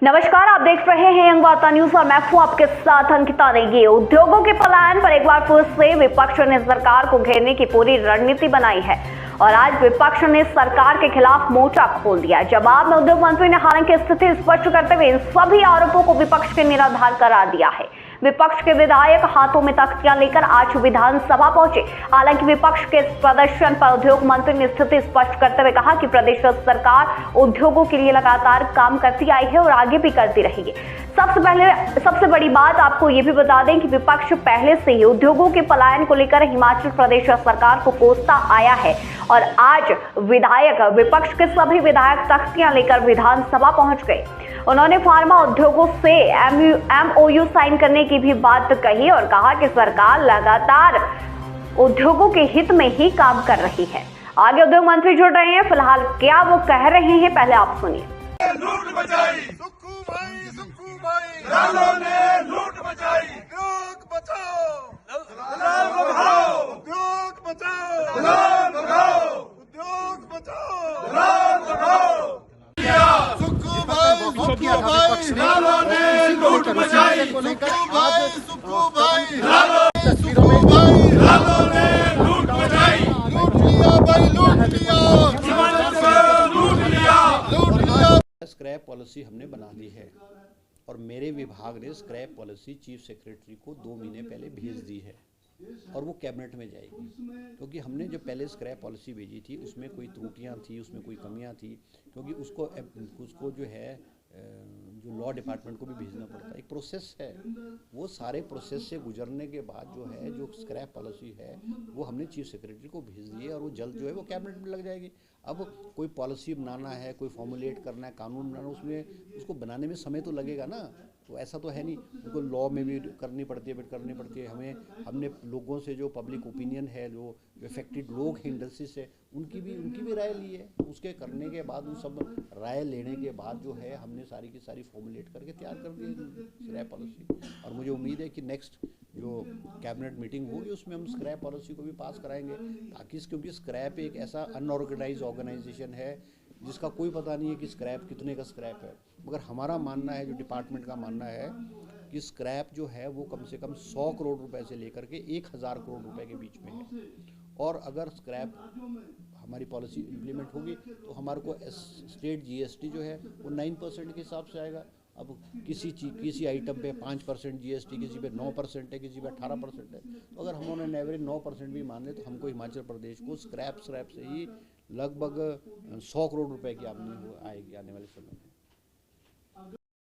नमस्कार, आप देख रहे हैं यंग वार्ता न्यूज और मैं हूं आपके साथ अंकिता नेगी। उद्योगों के पलायन पर एक बार फिर से विपक्ष ने सरकार को घेरने की पूरी रणनीति बनाई है और आज विपक्ष ने सरकार के खिलाफ मोर्चा खोल दिया। जवाब में उद्योग मंत्री ने हालांकि स्थिति स्पष्ट करते हुए इन सभी आरोपों को विपक्ष के निराधार करार दिया है। विपक्ष के विधायक हाथों में तख्तियां लेकर आज विधानसभा पहुंचे। हालांकि विपक्ष के प्रदर्शन पर उद्योग मंत्री ने स्थिति स्पष्ट करते हुए कहा कि प्रदेश सरकार उद्योगों के लिए लगातार काम करती आई है और आगे भी करती रहेगी। सबसे बड़ी बात आपको ये भी बता दें कि विपक्ष पहले से ही उद्योगों के पलायन को लेकर हिमाचल प्रदेश सरकार को कोसता आया है और आज विपक्ष के सभी विधायक तख्तियां लेकर विधानसभा पहुंच गए। उन्होंने फार्मा उद्योगों से MOU साइन करने की भी बात कही और कहा कि सरकार लगातार उद्योगों के हित में ही काम कर रही है। आगे उद्योग मंत्री जुड़ रहे हैं, फिलहाल क्या वो कह रहे हैं पहले आप सुनिए। लूट मचाई सुक्खू भाई लालों ने लूट मचाई। उद्योग बचाओ दलाल भगाओ, उद्योग बचाओ दलाल भगाओ, उद्योग बचाओ दलाल भगाओ। सुक्खू भाई लालों ने लूट मचाई। सुक्खू भाई लालों ने लूट मचाई। लूट लिया भाई, लूट लिया, लूट लिया। स्क्रैप पॉलिसी हमने बना ली है और मेरे विभाग ने स्क्रैप पॉलिसी चीफ सेक्रेटरी को 2 महीने पहले भेज दी है और वो कैबिनेट में जाएगी, क्योंकि हमने जो पहले स्क्रैप पॉलिसी भेजी थी उसमें कोई त्रुटियां थी, उसमें कोई कमियां थी, क्योंकि उसको जो है जो लॉ डिपार्टमेंट को भी भेजना पड़ता है। एक प्रोसेस है, वो सारे प्रोसेस से गुजरने के बाद जो है जो स्क्रैप पॉलिसी है वो हमने चीफ सेक्रेटरी को भेज दी है और वो जल्द जो है वो कैबिनेट में लग जाएगी। अब कोई पॉलिसी बनाना है, कोई फॉर्मुलेट करना है, कानून बनाना, उसमें उसको बनाने में समय तो लगेगा ना। तो ऐसा तो है नहीं, उनको लॉ में भी करनी पड़ती है हमने लोगों से जो पब्लिक ओपिनियन है, जो इफेक्टेड लोग हैं इंडस्ट्री से, उनकी भी राय ली है। उसके करने के बाद उन सब राय लेने के बाद जो है हमने सारी की सारी फॉर्मुलेट करके तैयार कर दी स्क्रैप पॉलिसी। और मुझे उम्मीद है कि नेक्स्ट जो कैबिनेट मीटिंग होगी उसमें हम स्क्रैप पॉलिसी को भी पास कराएंगे, ताकि क्योंकि स्क्रैप एक ऐसा अनऑर्गेनाइज ऑर्गेनाइजेशन है जिसका कोई पता नहीं है कि स्क्रैप कितने का स्क्रैप है। मगर हमारा मानना है, जो डिपार्टमेंट का मानना है, कि स्क्रैप जो है वो कम से कम 100 करोड़ रुपए से लेकर के 1000 करोड़ रुपए के बीच में है। और अगर स्क्रैप हमारी पॉलिसी इम्प्लीमेंट होगी तो हमारे को स्टेट GST जो है वो 9% के हिसाब से आएगा। अब किसी आइटम पे 5% GST, किसी पे 9% है, किसी पे 18% है। तो अगर हम उन्होंने एवरेज 9% भी मान ले तो हमको हिमाचल प्रदेश को स्क्रैप से ही लगभग 100 करोड़ रुपए की आमदनी आएगी आने वाले समय में।